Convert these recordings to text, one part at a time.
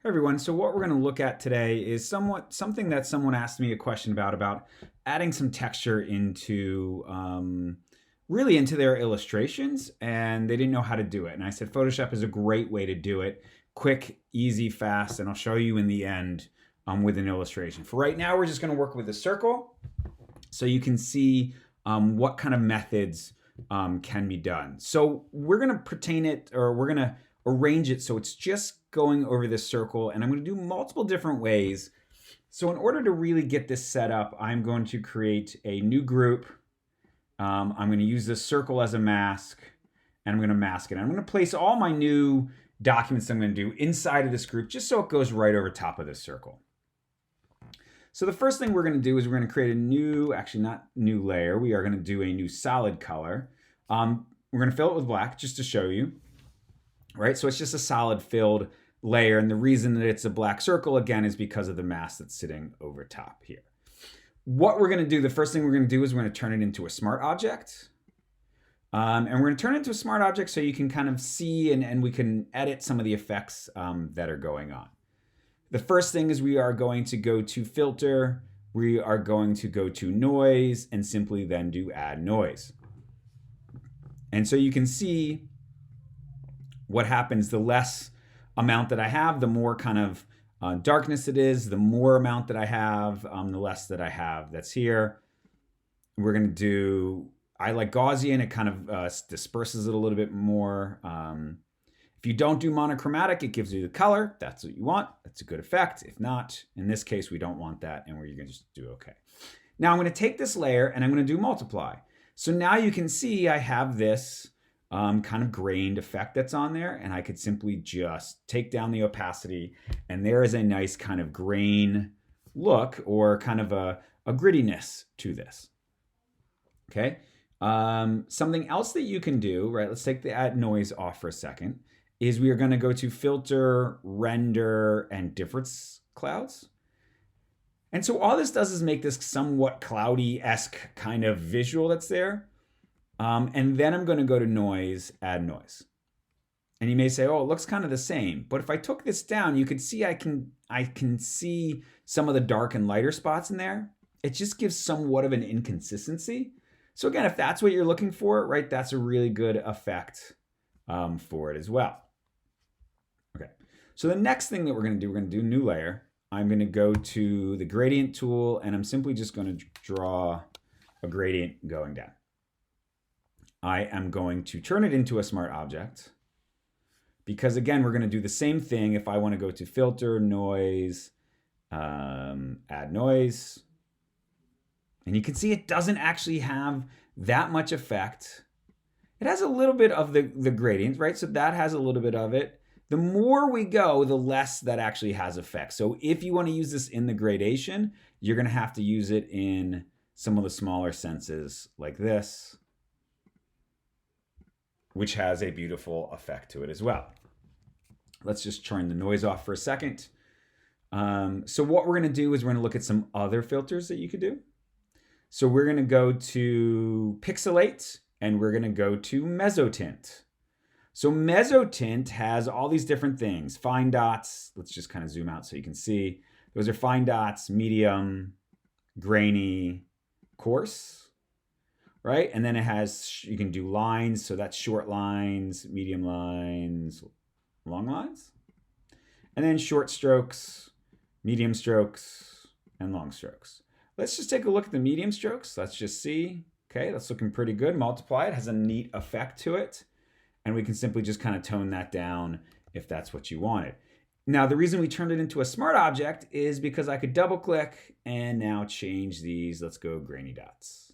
Hey everyone, so what we're going to look at today is something that someone asked me a question about adding some texture into really into their illustrations, and they didn't know how to do it. And I said Photoshop is a great way to do it, quick, easy, fast, and I'll show you in the end with an illustration. For right now, we're just going to work with a circle so you can see what kind of methods can be done. So we're going to pertain it, or we're going to arrange it so it's just going over this circle, and I'm going to do multiple different ways. So in order to really get this set up, I'm going to create a new group. I'm going to use this circle as a mask, and I'm going to mask it. I'm going to place all my new documents I'm going to do inside of this group just so it goes right over top of this circle. So the first thing we're going to do is we're going to create a new, actually not new layer, we are going to do a new solid color. We're going to fill it with black just to show you. Right, so it's just a solid filled layer, and the reason that it's a black circle again is because of the mask that's sitting over top here. What we're going to do, the first thing we're going to do is we're going to turn it into a smart object, and we're going to turn it into a smart object so you can kind of see and we can edit some of the effects that are going on. The first thing is we are going to go to filter, we are going to go to noise, and simply then do add noise. And so you can see what happens, the less amount that I have, the more kind of darkness it is, the more amount that I have, the less that I have that's here. We're going to do, I like Gaussian, it kind of disperses it a little bit more. If you don't do monochromatic, it gives you the color. That's what you want. That's a good effect. If not, in this case, we don't want that, and we're going to just do okay. Now I'm going to take this layer and I'm going to do multiply. So now you can see I have this kind of grained effect that's on there, and I could simply just take down the opacity, and there is a nice kind of grain look, or kind of a grittiness to this. Okay, something else that you can do, right, let's take the add noise off for a second, is we are going to go to filter, render, and difference clouds. And so all this does is make this somewhat cloudy-esque kind of visual that's there. And then I'm going to go to noise, add noise. And you may say, oh, it looks kind of the same. But if I took this down, you could see I can see some of the dark and lighter spots in there. It just gives somewhat of an inconsistency. So again, if that's what you're looking for, right, that's a really good effect for it as well. Okay, so the next thing that we're going to do a new layer. I'm going to go to the gradient tool, and I'm simply just going to draw a gradient going down. I am going to turn it into a smart object because, again, we're going to do the same thing. If I want to go to filter, noise, add noise, and you can see it doesn't actually have that much effect. It has a little bit of the gradient, right? So that has a little bit of it. The more we go, the less that actually has effect. So if you want to use this in the gradation, you're going to have to use it in some of the smaller senses like this, which has a beautiful effect to it as well. Let's just turn the noise off for a second. So what we're going to do is we're going to look at some other filters that you could do. So we're going to go to pixelate, and we're going to go to Meso Tint. So Meso Tint has all these different things. Fine dots, let's just kind of zoom out so you can see. Those are fine dots, medium, grainy, coarse. Right? And then it has, you can do lines. So that's short lines, medium lines, long lines. And then short strokes, medium strokes, and long strokes. Let's just take a look at the medium strokes. Let's just see. Okay, that's looking pretty good. Multiply it, has a neat effect to it. And we can simply just kind of tone that down if that's what you wanted. Now, the reason we turned it into a smart object is because I could double click and now change these. Let's go grainy dots.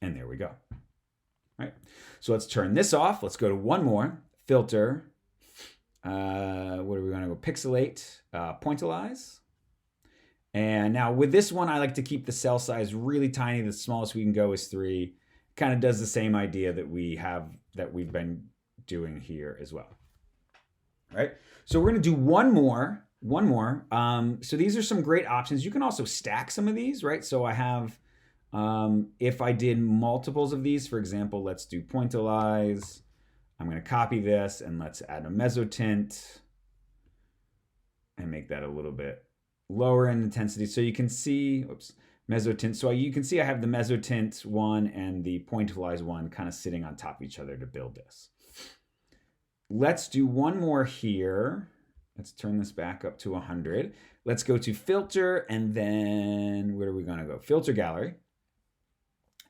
And there we go. All right. So let's turn this off. Let's go to one more. Filter. What are we going to go? Pixelate. Pointillize. And now with this one, I like to keep the cell size really tiny. The smallest we can go is 3. Kind of does the same idea that we've been doing here as well. All right. So we're going to do one more. So these are some great options. You can also stack some of these, right? So I have, if I did multiples of these, for example, let's do pointillize. I'm going to copy this and let's add a Meso Tint. and make that a little bit lower in intensity. So you can see, oops, Meso Tint. So you can see I have the Meso Tint one and the pointillized one kind of sitting on top of each other to build this. Let's do one more here. Let's turn this back up to 100. Let's go to filter, and then where are we gonna go? Filter gallery.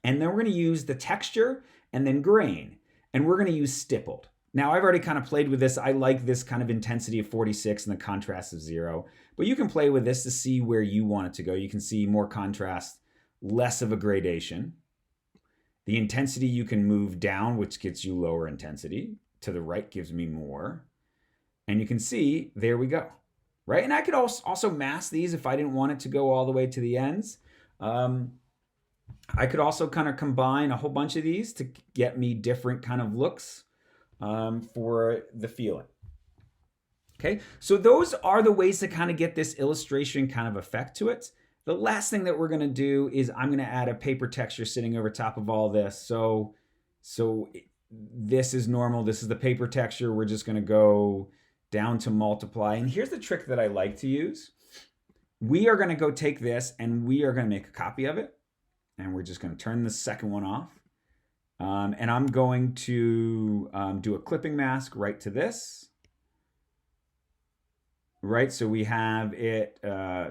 And then we're gonna use the texture and then grain. And we're gonna use stippled. Now I've already kind of played with this. I like this kind of intensity of 46 and the contrast of 0. But you can play with this to see where you want it to go. You can see more contrast, less of a gradation. The intensity you can move down, which gets you lower intensity. To the right gives me more. And you can see, there we go, right? And I could also mask these if I didn't want it to go all the way to the ends. I could also kind of combine a whole bunch of these to get me different kind of looks for the feeling. Okay, so those are the ways to kind of get this illustration kind of effect to it. The last thing that we're gonna do is I'm gonna add a paper texture sitting over top of all this. So this is normal, this is the paper texture. We're just gonna go down to multiply. And here's the trick that I like to use. We are gonna go take this and we are gonna make a copy of it. And we're just gonna turn the second one off. And I'm going to do a clipping mask right to this. Right, so we have it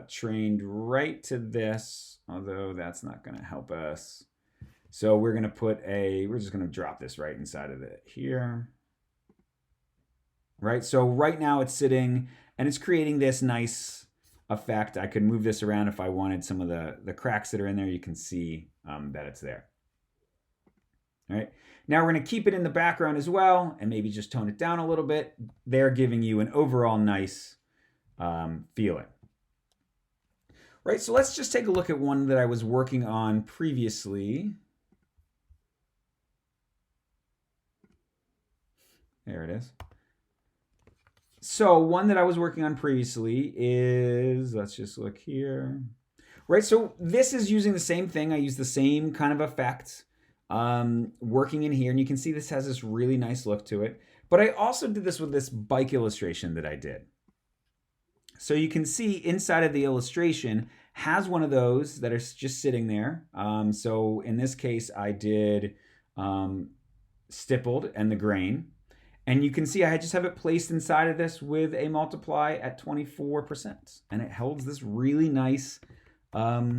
trained right to this, although that's not gonna help us. So we're gonna we're just gonna drop this right inside of it here. Right, so right now it's sitting and it's creating this nice effect. I could move this around if I wanted some of the cracks that are in there. You can see that it's there. All right, now we're gonna keep it in the background as well and maybe just tone it down a little bit. They're giving you an overall nice feeling. Right, so let's just take a look at one that I was working on previously. There it is. So one that I was working on previously is, let's just look here. Right, so this is using the same thing. I use the same kind of effect working in here, and you can see this has this really nice look to it. But I also did this with this bike illustration that I did. So you can see inside of the illustration has one of those that are just sitting there. So in this case, I did stippled and the grain. And you can see I just have it placed inside of this with a multiply at 24%. And it holds this really nice look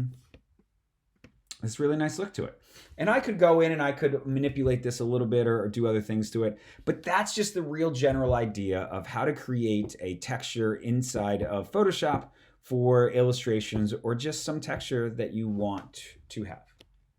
to it. And I could go in and I could manipulate this a little bit or do other things to it. But that's just the real general idea of how to create a texture inside of Photoshop for illustrations or just some texture that you want to have.